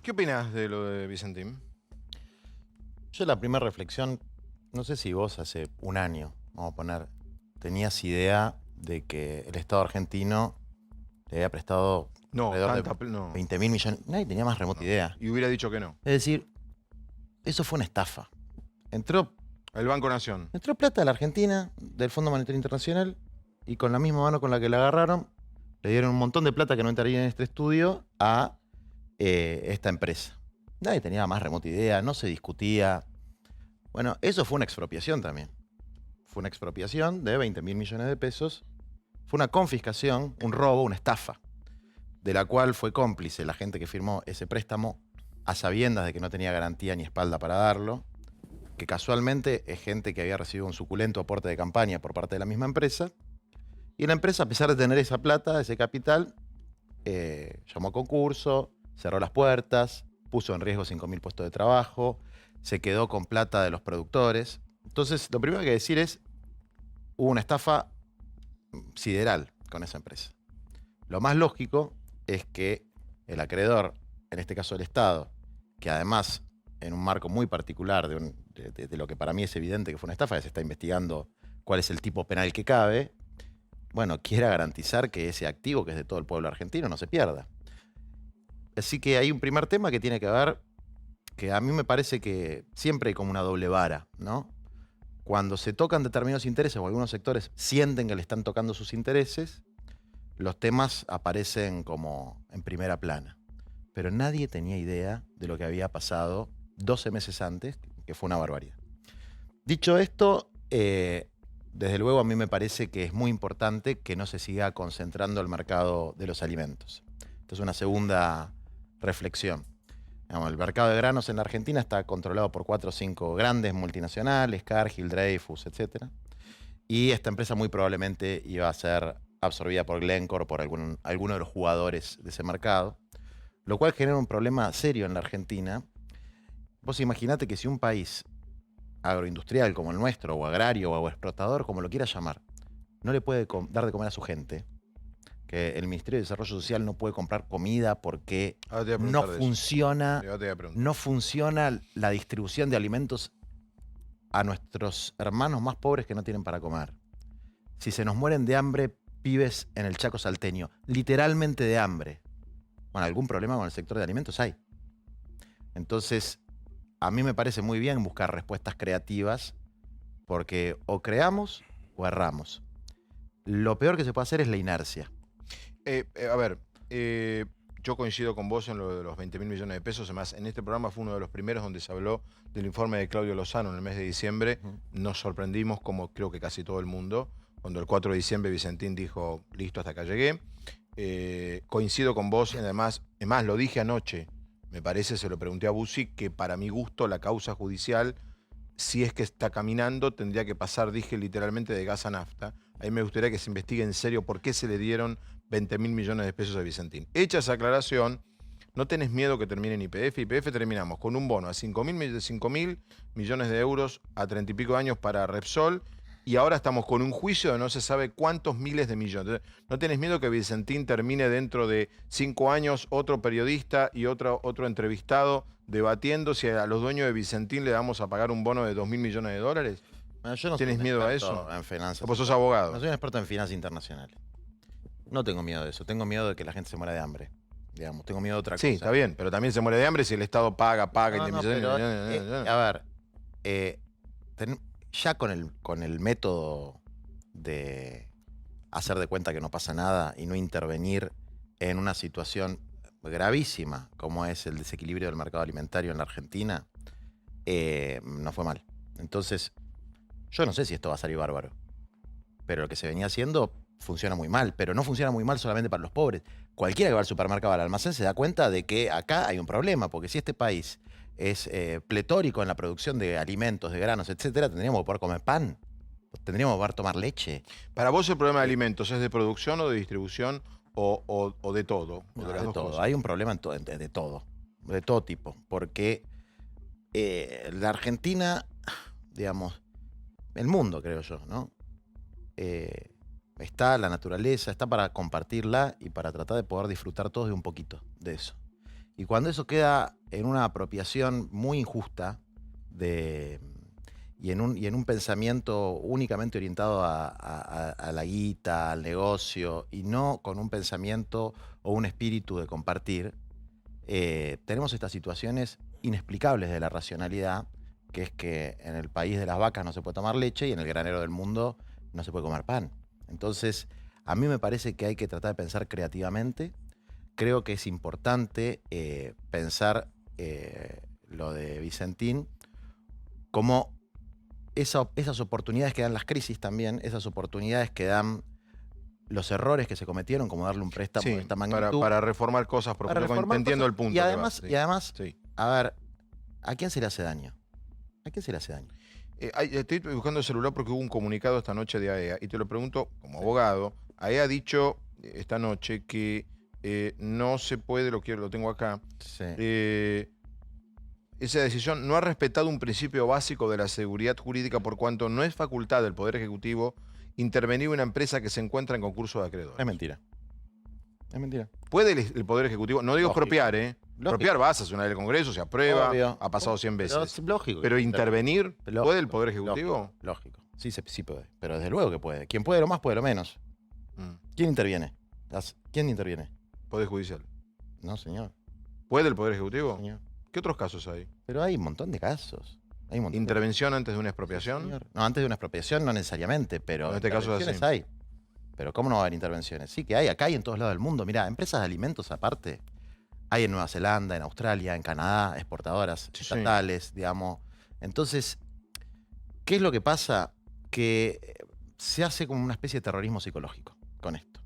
¿Qué opinas de lo de Vicentín? Yo la primera reflexión, no sé si vos hace un año, vamos a poner, tenías idea de que el Estado argentino le había prestado No, alrededor de no, 20.000 millones. Nadie tenía más remota no. idea. Y hubiera dicho que no. Es decir, eso fue una estafa. Entró, El Banco Nación. entró plata de la Argentina, del Fondo Monetario Internacional, y con la misma mano con la que la agarraron, le dieron un montón de plata que no entraría en este estudio a esta empresa. Nadie tenía más remota idea, no se discutía. Bueno, eso fue una expropiación también. Fue una expropiación de 20.000 millones de pesos. Fue una confiscación, un robo, una estafa, de la cual fue cómplice la gente que firmó ese préstamo a sabiendas de que no tenía garantía ni espalda para darlo, que casualmente es gente que había recibido un suculento aporte de campaña por parte de la misma empresa. Y la empresa, a pesar de tener esa plata, ese capital, llamó a concurso, cerró las puertas, puso en riesgo 5.000 puestos de trabajo, se quedó con plata de los productores. Entonces, lo primero que hay que decir es, hubo una estafa sideral con esa empresa. Lo más lógico es que el acreedor, en este caso el Estado, que además en un marco muy particular de lo que para mí es evidente que fue una estafa, que se está investigando cuál es el tipo penal que cabe, bueno, quiera garantizar que ese activo, que es de todo el pueblo argentino, no se pierda. Así que hay un primer tema que tiene que ver, que a mí me parece que siempre hay como una doble vara, ¿no? Cuando se tocan determinados intereses o algunos sectores sienten que le están tocando sus intereses, los temas aparecen como en primera plana. Pero nadie tenía idea de lo que había pasado 12 meses antes, que fue una barbaridad. Dicho esto, desde luego a mí me parece que es muy importante que no se siga concentrando el mercado de los alimentos. Esta es una segunda reflexión. Digamos, el mercado de granos en la Argentina está controlado por 4 o 5 grandes multinacionales, Cargill, Dreyfus, etc. Y esta empresa muy probablemente iba a ser absorbida por Glencore o por alguno de los jugadores de ese mercado, lo cual genera un problema serio en la Argentina. Vos imaginate que si un país agroindustrial como el nuestro, o agrario, o explotador, como lo quiera llamar, no le puede dar de comer a su gente, que el Ministerio de Desarrollo Social no puede comprar comida porque Ahora te voy a no preguntar de eso. funciona, Ahora te voy a preguntar. no funciona la distribución de alimentos a nuestros hermanos más pobres que no tienen para comer. Si se nos mueren de hambre pibes en el Chaco salteño, literalmente de hambre. Bueno, algún problema con el sector de alimentos hay. Entonces, a mí me parece muy bien buscar respuestas creativas, porque o creamos o erramos. Lo peor que se puede hacer es la inercia. A ver, yo coincido con vos en lo de los 20.000 millones de pesos. Además, en este programa fue uno de los primeros donde se habló del informe de Claudio Lozano en el mes de diciembre. Nos sorprendimos, como creo que casi todo el mundo, cuando el 4 de diciembre Vicentín dijo, listo, hasta acá llegué. Coincido con vos, y además lo dije anoche, me parece, se lo pregunté a Bussi, que para mi gusto la causa judicial, si es que está caminando, tendría que pasar, dije literalmente, de gas a nafta. A mí me gustaría que se investigue en serio por qué se le dieron 20.000 millones de pesos a Vicentín. Hecha esa aclaración, no tenés miedo que termine en YPF. YPF terminamos con un bono a 5.000 millones de euros a 30 y pico de años para Repsol, y ahora estamos con un juicio de no se sabe cuántos miles de millones. ¿No tenés miedo que Vicentín termine dentro de 5 años otro periodista y otro entrevistado debatiendo si a los dueños de Vicentín le vamos a pagar un bono de 2.000 millones de dólares? Bueno, yo no soy ¿Tienes un miedo a experto eso? en finanzas. Vos sos abogado. No soy un experto en finanzas internacionales. No tengo miedo de eso. Tengo miedo de que la gente se muera de hambre. Digamos, tengo miedo de otra cosa. Sí, está bien, pero también se muere de hambre si el Estado paga, No, pero, a ver, ya con el método de hacer de cuenta que no pasa nada y no intervenir en una situación gravísima como es el desequilibrio del mercado alimentario en la Argentina, no fue mal. Entonces, yo no sé si esto va a salir bárbaro, pero lo que se venía haciendo funciona muy mal, pero no funciona muy mal solamente para los pobres. Cualquiera que va al supermercado, al almacén, se da cuenta de que acá hay un problema, porque si este país es pletórico en la producción de alimentos, de granos, etcétera, tendríamos que poder comer pan, tendríamos que poder tomar leche. Para vos el problema de alimentos es de producción o de distribución o de todo. O No, de las de dos todo. cosas. Hay un problema de todo tipo, porque la Argentina, digamos, el mundo, creo yo, ¿no? Está la naturaleza, está para compartirla y para tratar de poder disfrutar todos de un poquito de eso. Y cuando eso queda en una apropiación muy injusta y en un pensamiento únicamente orientado a la guita, al negocio, y no con un pensamiento o un espíritu de compartir, tenemos estas situaciones inexplicables de la racionalidad, que es que en el país de las vacas no se puede tomar leche y en el granero del mundo no se puede comer pan. Entonces, a mí me parece que hay que tratar de pensar creativamente. Creo que es importante pensar lo de Vicentín como esas oportunidades que dan las crisis también, esas oportunidades que dan los errores que se cometieron, como darle un préstamo de esta magnitud. Para reformar cosas Para profundas. reformar Entiendo cosas. el punto. Y además, Sí. a ver, ¿a quién se le hace daño? ¿A quién se le hace daño? Estoy buscando el celular porque hubo un comunicado esta noche de AEA y te lo pregunto como abogado. AEA ha dicho esta noche que no se puede, lo tengo acá, Sí. esa decisión no ha respetado un principio básico de la seguridad jurídica por cuanto no es facultad del Poder Ejecutivo intervenir en una empresa que se encuentra en concurso de acreedores. Es mentira. Es mentira. ¿Puede el Poder Ejecutivo? No digo Lógico. expropiar, Lógico. Expropiar vas, hace una ley del Congreso, se aprueba, Obvio. ha pasado 100 Pero veces. es lógico. Pero intervenir, Lógico, ¿puede el Poder Ejecutivo? Lógico. Sí puede. Pero desde luego que puede. Quien puede lo más, puede lo menos. ¿Quién interviene? ¿Quién interviene? Poder Judicial. No, señor. ¿Puede el Poder Ejecutivo? Señor. ¿Qué otros casos hay? Pero hay un montón de casos. Hay un montón ¿Intervención antes de una de... expropiación? Sí, señor. No, antes de una expropiación no necesariamente, pero En este caso es intervenciones así. hay. Pero ¿cómo no va a haber intervenciones? Sí que hay, acá y en todos lados del mundo. Mirá, empresas de alimentos aparte. Hay en Nueva Zelanda, en Australia, en Canadá, exportadoras estatales, digamos. Entonces, ¿qué es lo que pasa? Que se hace como una especie de terrorismo psicológico con esto.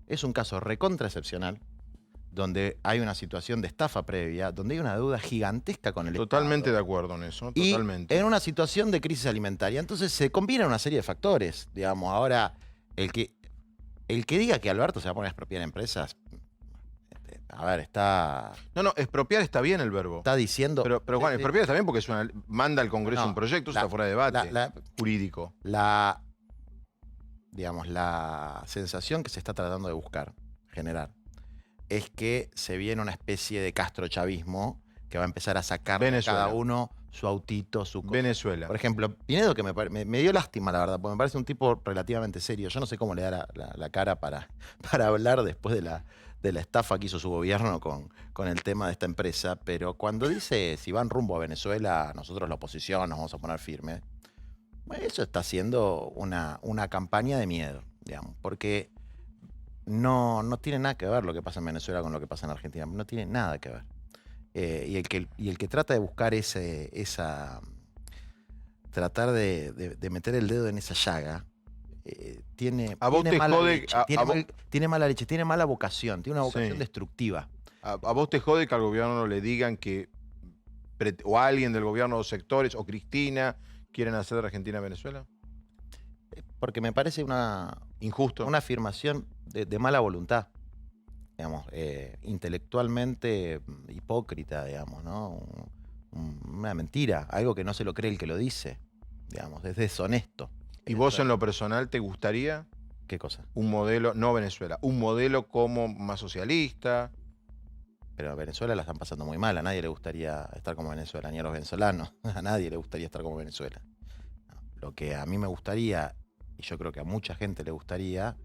Es un caso recontra excepcional, donde hay una situación de estafa previa, donde hay una deuda gigantesca con el Totalmente Estado. de acuerdo en eso, Y totalmente. en una situación de crisis alimentaria. Entonces se combinan una serie de factores, digamos. Ahora, el que diga que Alberto se va a poner a expropiar empresas, a ver, está No, expropiar está bien el verbo. diciendo... Pero Juan, expropiar está bien porque manda al Congreso No, un proyecto, eso está fuera de debate jurídico. Digamos, la sensación que se está tratando de generar, es que se viene una especie de castrochavismo que va a empezar a sacar a cada uno su autito, su cosa. Venezuela. Por ejemplo, Pinedo, que me dio lástima, la verdad, porque me parece un tipo relativamente serio. Yo no sé cómo le da la cara para hablar después de la estafa que hizo su gobierno con el tema de esta empresa, pero cuando dice si van rumbo a Venezuela, nosotros la oposición nos vamos a poner firmes, eso está siendo una campaña de miedo, digamos, porque no tiene nada que ver lo que pasa en Venezuela con lo que pasa en Argentina, no tiene nada que ver. Y el que trata de buscar tratar de meter el dedo en esa llaga, tiene mala leche, tiene mala vocación, tiene una vocación destructiva. ¿A vos te jode que al gobierno le digan que, o alguien del gobierno o sectores, o Cristina, quieren hacer de Argentina a Venezuela? Porque me parece injusto, una afirmación de mala voluntad, digamos, intelectualmente hipócrita, digamos, ¿no? Una mentira, algo que no se lo cree el que lo dice, digamos, es deshonesto. ¿Y vos en lo personal te gustaría? ¿Qué cosa? Un modelo, no Venezuela, un modelo como más socialista. Pero a Venezuela la están pasando muy mal, a nadie le gustaría estar como Venezuela, ni a los venezolanos, a nadie le gustaría estar como Venezuela. No, lo que a mí me gustaría, y yo creo que a mucha gente le gustaría,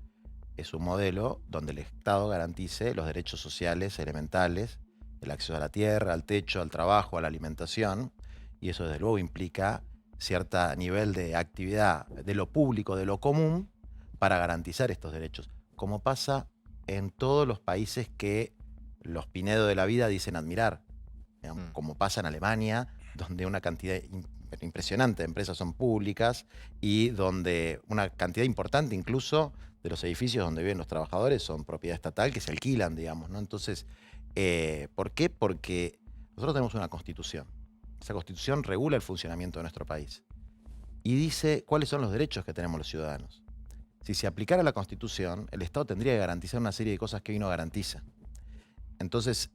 es un modelo donde el Estado garantice los derechos sociales elementales, el acceso a la tierra, al techo, al trabajo, a la alimentación, y eso desde luego implica cierto nivel de actividad de lo público, de lo común, para garantizar estos derechos, como pasa en todos los países que los Pinedo de la vida dicen admirar, digamos, como pasa en Alemania, donde una cantidad impresionante de empresas son públicas y donde una cantidad importante incluso de los edificios donde viven los trabajadores son propiedad estatal que se alquilan, digamos, ¿no? Entonces, ¿por qué? Porque nosotros tenemos una constitución. Esa constitución regula el funcionamiento de nuestro país y dice cuáles son los derechos que tenemos los ciudadanos. Si se aplicara la constitución, el Estado tendría que garantizar una serie de cosas que hoy no garantiza. Entonces,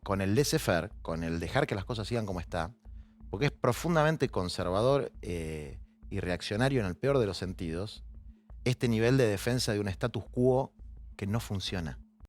con el laissez-faire, con el dejar que las cosas sigan como está, porque es profundamente conservador y reaccionario en el peor de los sentidos, este nivel de defensa de un status quo que no funciona.